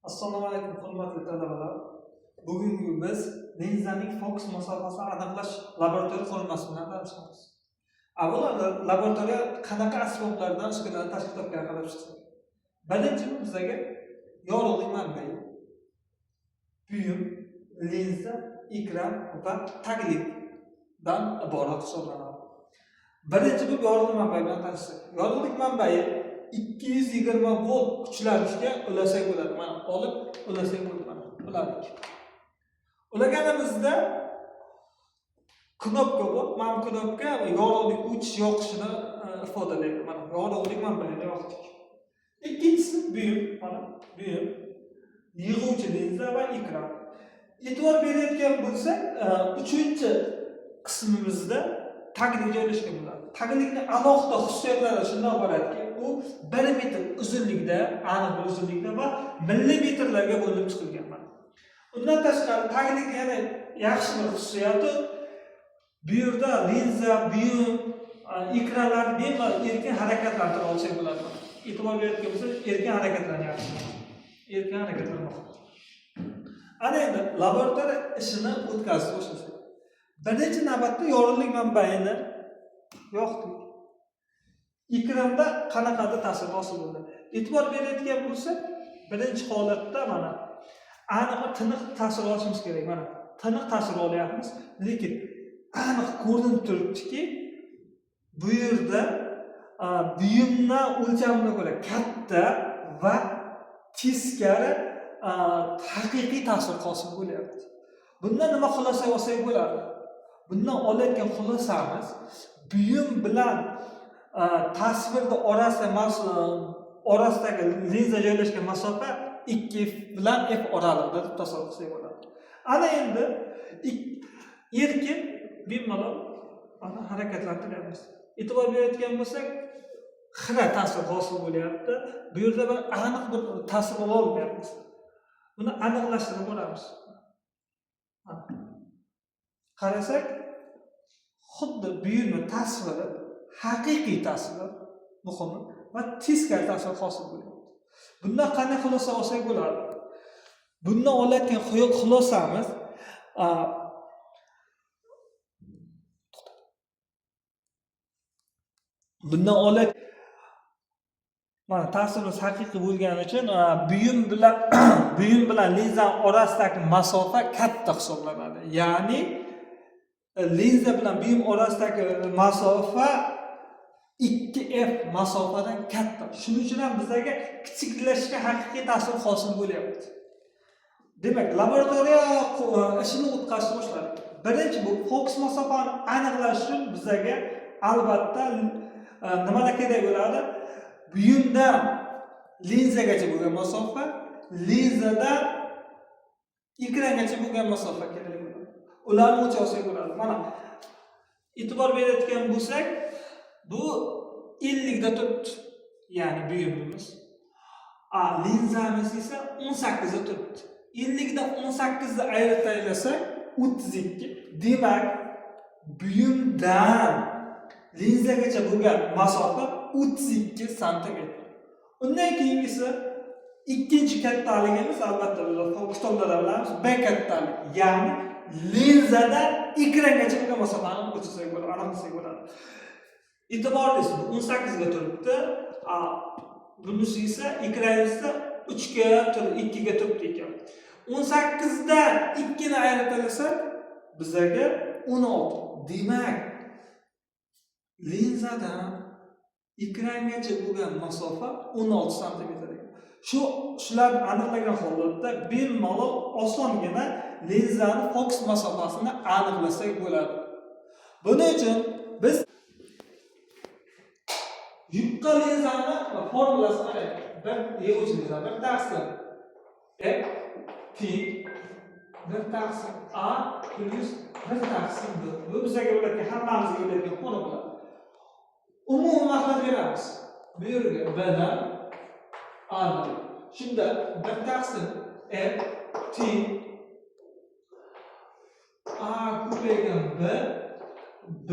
Assalomu alaykum, hurmatli talabalar. Bugungi biz linzaning fokus masofasini aniqlash laboratoriya qurilmasi bilan tanishamiz. Avvalo laboratoriya qanaqa asboblardan uskunalardan tashkil topgan qarab chiqsak. Birinchi bizga yorug'lik manbai, buyum, linza, ekran va taglikdan iborat hisoblanadi. Birinchi bu yorug'lik manbai bilan tanishsak. Yorug'lik manbai 220 volt kuchlanishga ulasak bo'ladi. Mana olib ulasak bo'ladi. Mana uladik. Ulaganimizda knopka bor. Mana knopka yorug'lik o'chish yoqishini ifodalaydi. Mana yorug'lik manbaini yoqdik. Ikkinchisi buyum, mana buyum, yig'uvchi linza va ekran. E'tibor berayotgan bo'lsak, 3-qismimizda taglik joylashgan bo'ladi. Taglikning alohida xususiyatlari shundan iboratki, u 1 metr uzunlikda, aniq bir uzunlikda va millimetrlarga bo'linib chiqilgan. Undan tashqari taglikning yana yaxshi bir xususiyati, bu yerda linza, buyum, ekranlar bemalol erkin harakatlantira olsak bo'ladi. E'tibor berayotgan bo'lsak, erkin harakatlanyapti. Erkin harakatlanmoqda. Ana endi laboratoriya ishini o'tkazib boshlasak. Birinchi navbatda yorug'lik manbaini yoqdik. Ekranda qanaqadir ta'sir hosil bo'ldi. E'tibor berayotgan bo'lsak, birinchi holatda mana aniq tiniq ta'sir olishimiz kerak. Mana tiniq ta'sir olyapmiz, lekin aniq ko'rinib turibdiki, bu yerda buyumdan o'lchamga ko'ra katta va teskari haqiqiy ta'sir hosil bo'lyapti. Bundan nima xulosa olsak bo'ladi? Bundan olayotgan xulosamiz buyum bilan tasvirda orasidagi linza joylashgan masofa 2f bilan f oralig'ida deb tasavvur qilsak bo'ladi. Ana endi erkin bemalol harakatlantiryapmiz. E'tibor berayotgan bo'lsak, xira ta'sir hosil bo'lyapti. Bu yerda bir aniq bir ta'sir ola olmayapmiz. Buni aniqlashtirib boramiz. Qarasak, xuddi buyumning tasviri, haqiqiy tasvir muhimi va teskari ta'sir hosil bo'lyapti. Bundan qanday xulosa olsak bo'ladi? Bundan olayotgan xulosamiz mana ta'sirimiz haqiqiy bo'lgani uchun buyum bilan linza orasidagi masofa katta hisoblanadi. Ya'ni linza bilan buyum orasidagi masofa 2f masofadan katta. Shuning uchun ham bizga kichiklashga haqiqiy ta'sir hosil bo'lyapti. Demak, laboratoriya ishini o'tkazishni boshladi. Birinchi bu fokus masofani aniqlash uchun bizga albatta nimalar kerak bo'ladi? Buyumdan linzagacha bo'lgan masofa, linzadan ekrangacha bo'lgan masofa kerak bo'ladi. Ularni o'lchab olsak bo'ladi. Mana e'tibor berayotgan bo'lsak, bu 50 da turibdi. Ya'ni buyumimiz. Linzamiz esa 18 da turibdi. 50 dan 18 ni ayirib 32. Demak, buyumdan linzagacha bo'lgan masofa 32 sm. Undan keyingisi ikkinchi kattaligimiz albatta biz kitoblarda bilamiz, B kattalik. Ya'ni linzadan ekrangacha bo'lgan masofani o'lchasak bo'ladi, aniqlasak bo'ladi. E'tiborlisi 18 ga turibdi. Bunisi esa ekranimizda 3 ga turib, 2 ga turibdi ekan. 18 dan 2 ni ayirib bizga 16. Demak, linzadan ekrangacha bo'lgan masofa 16 sm ekan. Shularni aniqlagan holatda bemalol osongina linzani fokus masofasini aniqlasak bo'ladi. Buning uchun biz yupqa linzani formulasini qaraylik. Bir yig'uvchi linza, bir taqsim F T bir taqsim A plus bir taqsim B. Bu bizga bo'ladigan hammamizga bo'ladigan formula. Umumiy maxraj beramiz. Bu yerga B dan A dan. Shunda bir taqsim F T A ko'paygan B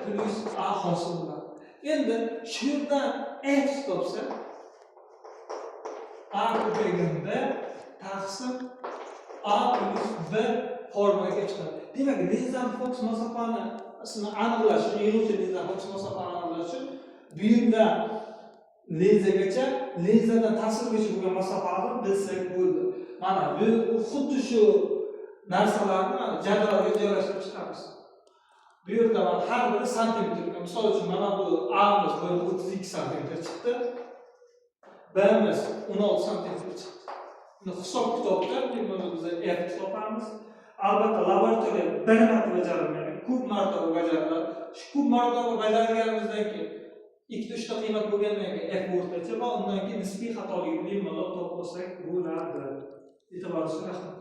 plus A hosil bo'ladi. Endi shu yerdan F topsa A ko'paygan B taqsim A plus B formaga kelib chiqadi. Demak, linza fokus masofasini aniqlash, yig'uvchi linza fokus masofasini aniqlash uchun buyumdan linzagacha, linzadan tasvirgacha bo'lgan masofani bilsak bo'ldi. Mana bu xuddi shu narsalarni jadvalga joylashtirib chiqamiz. Bu yerda har biri santimetrga, misol uchun mana bu A'miz bo'yi 32 santimetr chiqdi. B'miz 16 santimetr chiqdi. Buni hisob kitobda biz F topamiz. Albatta laboratoriya bir marta bajarilmaydi, ko'p marta bajariladi. Shu ko'p marta bajarilganimizdan keyin 2-3 ta qiymat bo'lgandan keyin F o'rtacha va undan keyin nisbiy xatolikni bemalol topib olsak bo'ladi. E'tiboringizni rahmat.